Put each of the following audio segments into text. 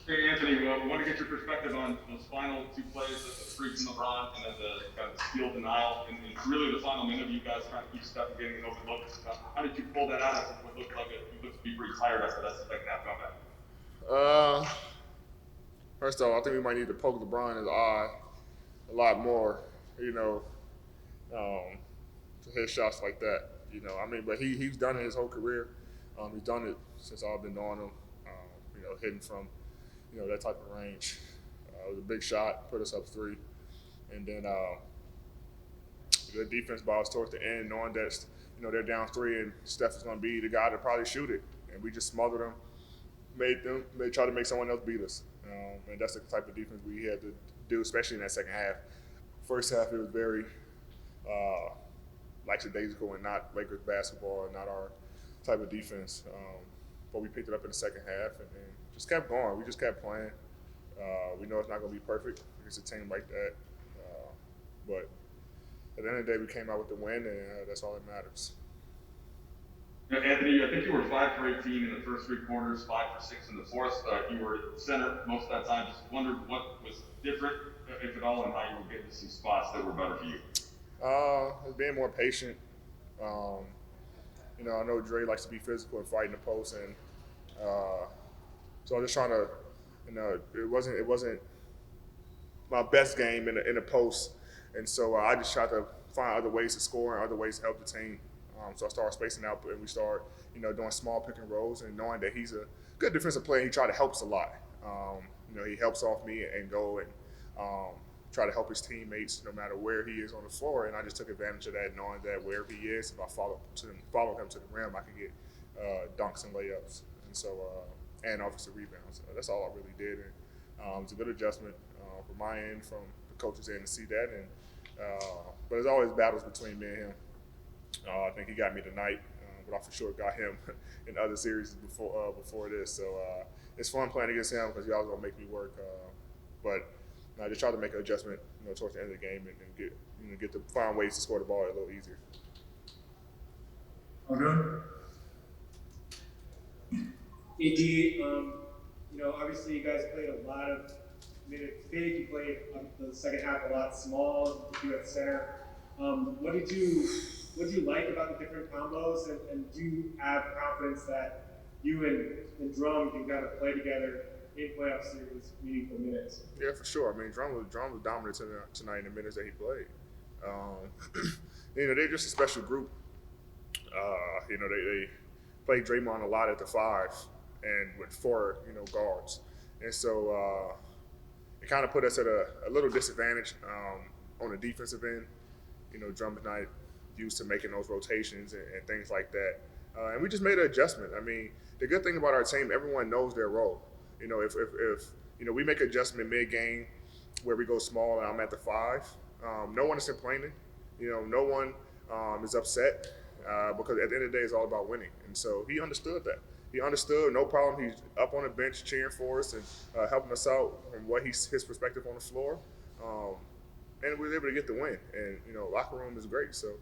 Hey, Anthony, we want to get your perspective on those final two plays, the three from LeBron, and then the kind of the steal denial, and really the final minute of you guys trying to keep Steph from getting overlooked. How did you pull that out after what looked like you looked to be pretty tired after that second half comeback? Uh, First of all, I think we might need to poke LeBron in the eye a lot more. You know, um, to hit shots like that. I mean, but he's done it his whole career. He's done it since I've been knowing him. Hitting from that type of range. It was a big shot, put us up three, and then good defense balls towards the end, knowing that they're down three and Steph is going to be the guy to probably shoot it, and we just smothered them, made try to make someone else beat us, and that's the type of defense we had to do, especially in that second half. First half it was very uh, lackadaisical and not Lakers basketball and not our type of defense. But we picked it up in the second half and just kept going. We just kept playing. We know it's not going to be perfect against a team like that, but at the end of the day, we came out with the win, and that's all that matters. Anthony, I think you were 5 for 18 in the first three quarters, 5 for 6 in the fourth. You were center most of that time. Just wondered what was different, if at all, and how you were getting to some spots that were better for you. Being more patient. Um, I know Dre likes to be physical and fight in the post, and so I'm just trying to, it wasn't my best game in the post, and so I just tried to find other ways to score and other ways to help the team. So I started spacing out, and we started, doing small pick and rolls, and knowing that he's a good defensive player, he tried to help us a lot. He helps off me and go and try to help his teammates no matter where he is on the floor, and I just took advantage of that, knowing that wherever he is, if I follow him to the rim, I can get dunks and layups, and so and offensive rebounds. That's all I really did, and it's a good adjustment from my end, from the coaches' end to see that, and but there's always battles between me and him. I think he got me tonight, but I for sure got him in other series before this. So it's fun playing against him because he always gonna make me work. But I just try to make an adjustment, towards the end of the game and get to find ways to score the ball a little easier. Okay. AD, obviously you guys played a lot of minutes big. You played the second half a lot small. You at center. What did you like about the different combos, and do you have confidence that you and Drum can kind of play together in playoff series, meaningful minutes? Yeah, for sure. I mean, Drum was dominant tonight in the minutes that he played. Um, they're just a special group. They played Draymond a lot at the five and with four, guards. And so it kind of put us at a little disadvantage on the defensive end. Drum is not used to making those rotations and things like that. And we just made an adjustment. I mean, the good thing about our team, everyone knows their role. If we make an adjustment mid-game where we go small and I'm at the five, no one is complaining. No one is upset because at the end of the day, it's all about winning. And so he understood that. He understood, no problem. He's up on the bench cheering for us and helping us out from what his perspective on the floor. And we were able to get the win. And locker room is great. So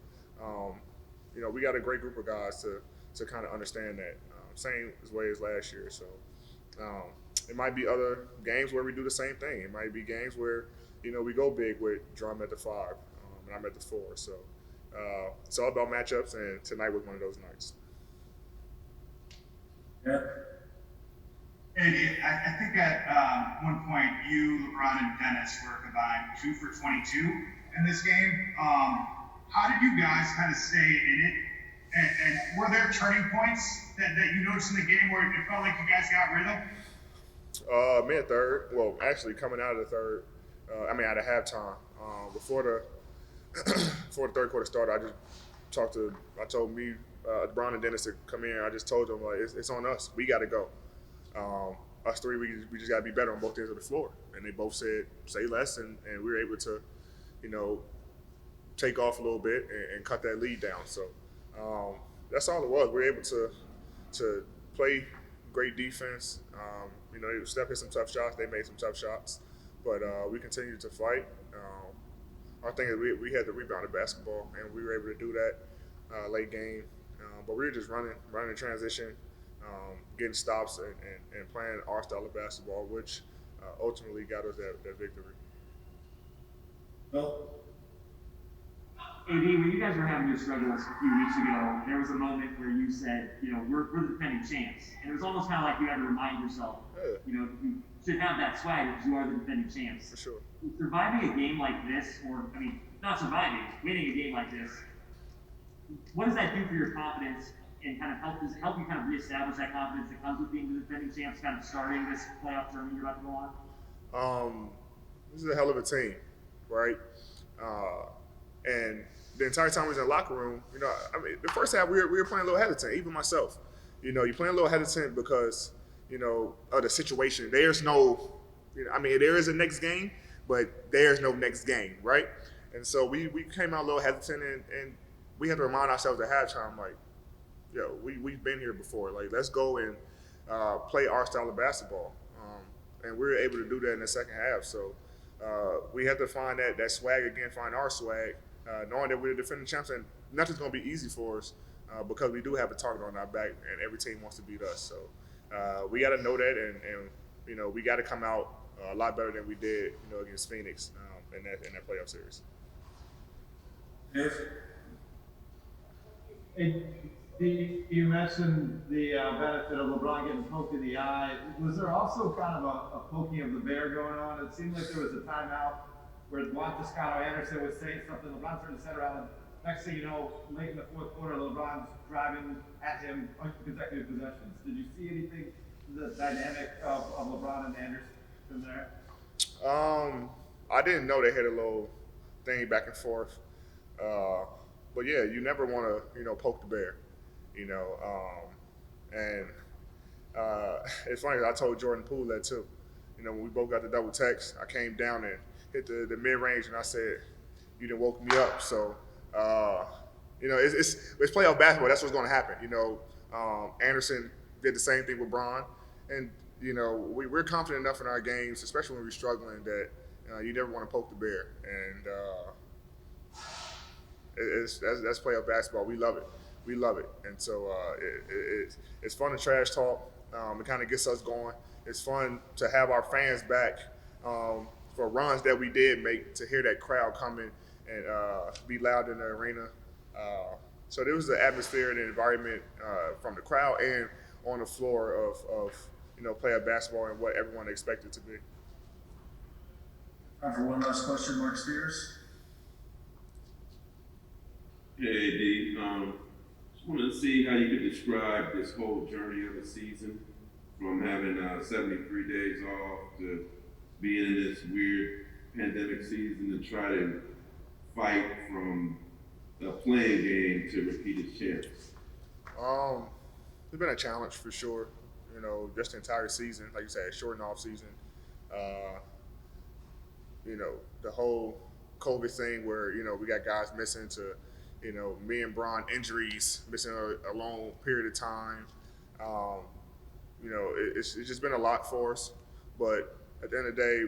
we got a great group of guys to kind of understand that. Same way as last year. So it might be other games where we do the same thing. It might be games where we go big with Drum at the five and I'm at the four. So it's all about matchups, and tonight was one of those nights. Yeah. Hey, I think at one point you, LeBron, and Dennis were combined 2 for 22 in this game. How did you guys kind of stay in it? And were there turning points that you noticed in the game where it felt like you guys got rhythm? Mid third. Well, actually coming out of the third. Out of halftime. Before the before the third quarter started, I told me, LeBron and Dennis to come in. I just told them like it's on us. We got to go. Us three, we just got to be better on both ends of the floor. And they both said, say less, and we were able to, take off a little bit and cut that lead down. So that's all it was. We were able to play great defense. Steph hit some tough shots. They made some tough shots. But we continued to fight. Our thing is we had the rebound of basketball, and we were able to do that late game. But we were just running transition, getting stops and playing our style of basketball, which ultimately got us that victory. Well, AD, when you guys were having your struggles a few weeks ago, there was a moment where you said, we're the defending champs. And it was almost kind of like you had to remind yourself, you should have that swag because you are the defending champs. For sure. Surviving a game like this, or, not surviving, winning a game like this, what does that do for your confidence and kind of does it help you kind of reestablish that confidence that comes with being the defending champs, kind of starting this playoff journey you're about to go on? This is a hell of a team, right? And the entire time we was in the locker room, the first half we were playing a little hesitant, even myself. You're playing a little hesitant because, of the situation. There's no, there is a next game, but there's no next game, right? And so we came out a little hesitant, and we had to remind ourselves at halftime, like, we've been here before. Like, let's go and play our style of basketball. And we were able to do that in the second half. So we had to find that swag again, find our swag, knowing that we're the defending champs, and nothing's going to be easy for us because we do have a target on our back, and every team wants to beat us. So we got to know that, and we got to come out a lot better than we did, against Phoenix in that playoff series. You mentioned the benefit of LeBron getting poked in the eye. Was there also kind of a poking of the bear going on? It seemed like there was a timeout where Juan Toscano Anderson was saying something. LeBron turned his head around, and next thing you know, late in the fourth quarter, LeBron's driving at him on consecutive possessions. Did you see anything, the dynamic of LeBron and Anderson there? I didn't know they had a little thing back and forth. But yeah, you never want to, poke the bear. It's funny, I told Jordan Poole that too. When we both got the double text, I came down and hit the mid-range, and I said, you done woke me up. So, it's playoff basketball. That's what's going to happen. Anderson did the same thing with Bron. And, we're confident enough in our games, especially when we're struggling, that you never want to poke the bear. And that's playoff basketball. We love it. We love it. And so it's fun to trash talk. It kind of gets us going. It's fun to have our fans back for runs that we did make, to hear that crowd coming and be loud in the arena. So there was the atmosphere and the environment from the crowd and on the floor of playoff basketball and what everyone expected to be. Time for one last question, Mark Spears. Hey, AD. Just wanted to see how you could describe this whole journey of the season, from having 73 days off to being in this weird pandemic season to try to fight from a playing game to repeat as champs. It's been a challenge for sure. Just the entire season, like you said, short and off season. The whole COVID thing where, we got guys missing to, me and Bron injuries, missing a long period of time. It's just been a lot for us. But at the end of the day,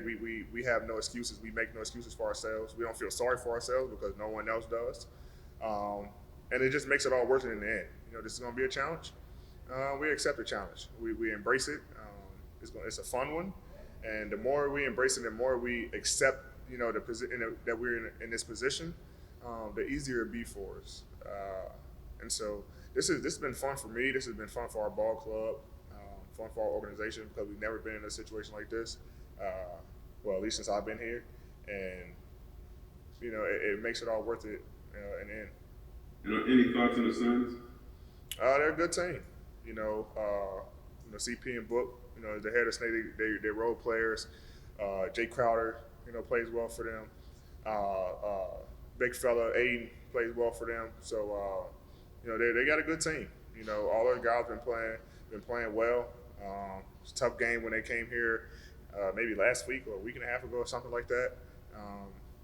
we have no excuses. We make no excuses for ourselves. We don't feel sorry for ourselves because no one else does. And it just makes it all worth it in the end. This is going to be a challenge. We accept the challenge. We embrace it. It's a fun one. And the more we embrace it, the more we accept, the position that we're in this position, the easier it be for us. And so this has been fun for me. This has been fun for our ball club, fun for our organization, because we've never been in a situation like this. Well, at least since I've been here, and it makes it all worth it in the end. Any thoughts on the Suns? They're a good team. CP and Book, the head of Snake, they're role players. Jay Crowder, plays well for them. Big fella Aiden plays well for them. So they got a good team. All their guys been playing well. It's a tough game when they came here, maybe last week or a week and a half ago or something like that.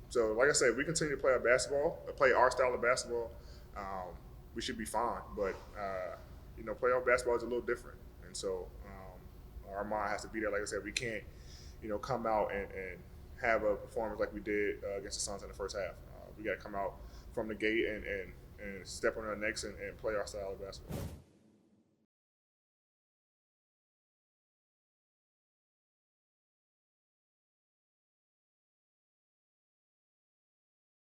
So like I said, if we continue to play our style of basketball, we should be fine. But playoff basketball is a little different, and so our mind has to be there. Like I said, we can't come out and have a performance like we did against the Suns in the first half. We got to come out from the gate and step on our necks and play our style of basketball.